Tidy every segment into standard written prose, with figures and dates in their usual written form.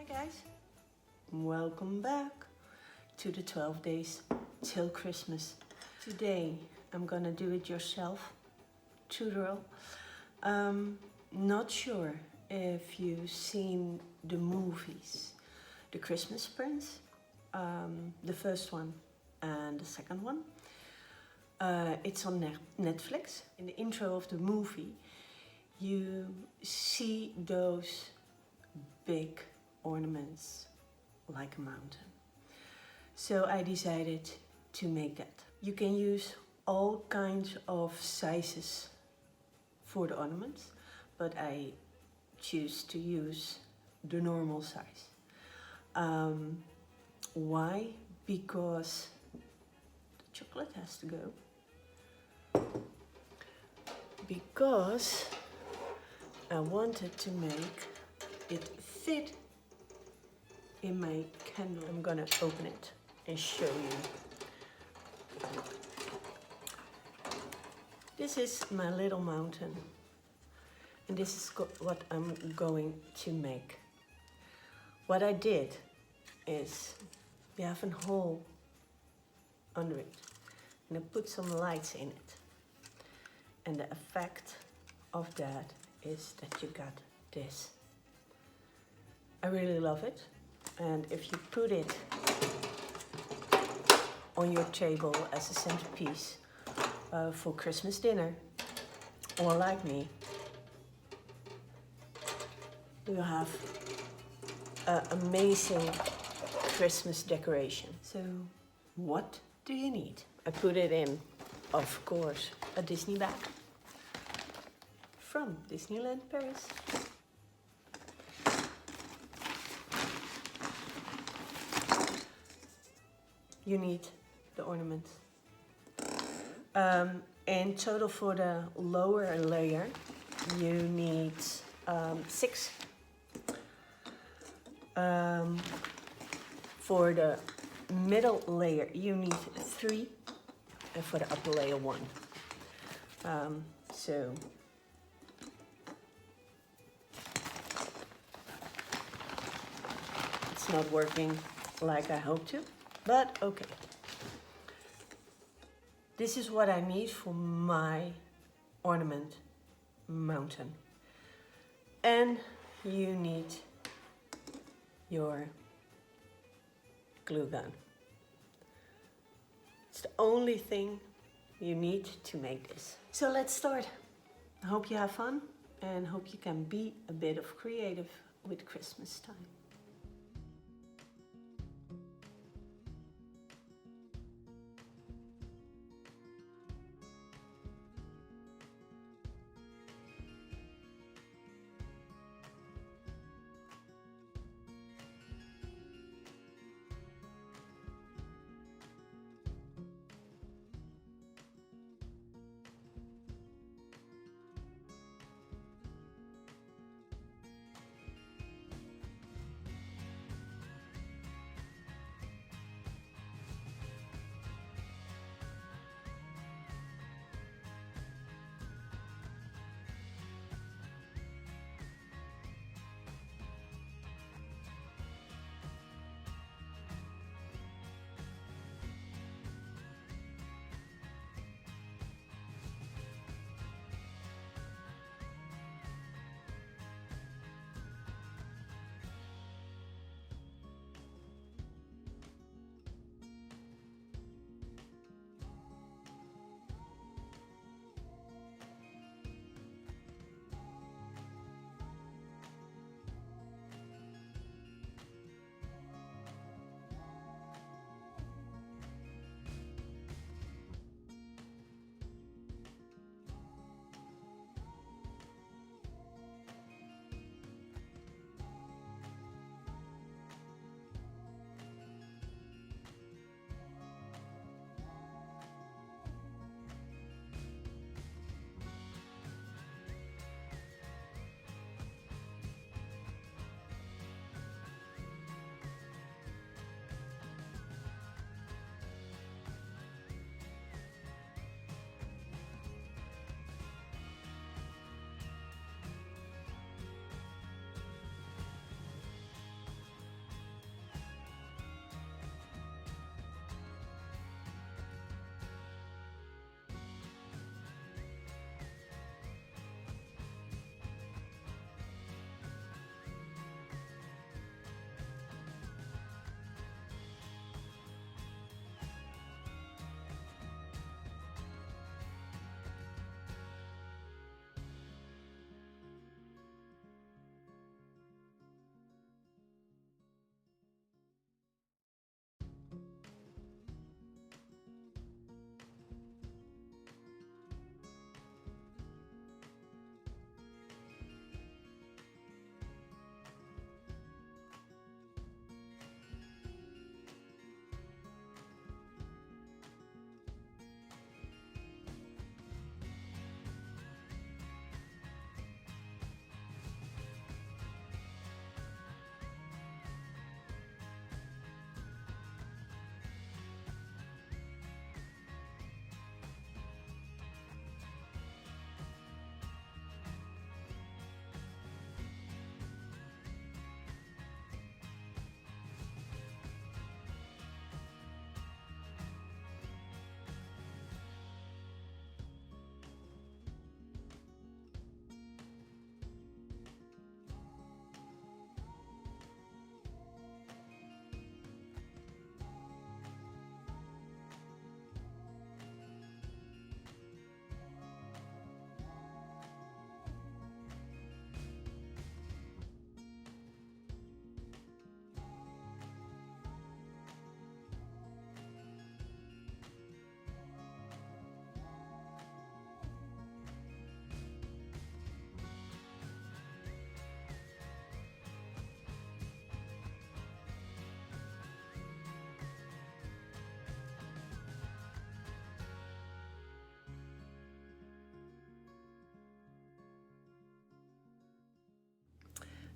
guys, welcome back to the 12 days till Christmas. Today I'm gonna do it yourself tutorial. Not sure if you've seen the movies, The Christmas Prince, the first one and the second one. It's on Netflix. In the intro of the movie you see those big ornaments like a mountain. So I decided to make that. You can use all kinds of sizes for the ornaments, but I choose to use the normal size. Why? Because the chocolate has to go. Because I wanted to make it fit in my candle. I'm gonna open it and show you. This is my little mountain, and this is what I'm going to make. What I did is we have a hole under it, and I put some lights in it, and the effect of that is that you got this. I really love it, and if you put it on your table as a centerpiece for Christmas dinner, or like me, you have an amazing Christmas decoration. So what do you need? I put it in, of course, a Disney bag from Disneyland Paris. You need the ornaments. In total for the lower layer you need 6. For the middle layer you need 3, and for the upper layer 1. So it's not working like I hoped to, but okay. This is what I need for my ornament mountain. And you need your glue gun. It's the only thing you need to make this. So let's start. I hope you have fun and hope you can be a bit of creative with Christmas time.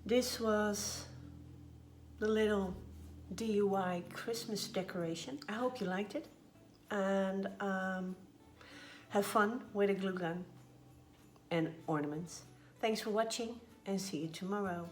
This was the little D.I.Y Christmas decoration. I hope you liked it, and have fun with a glue gun and ornaments. Thanks for watching, and see you tomorrow.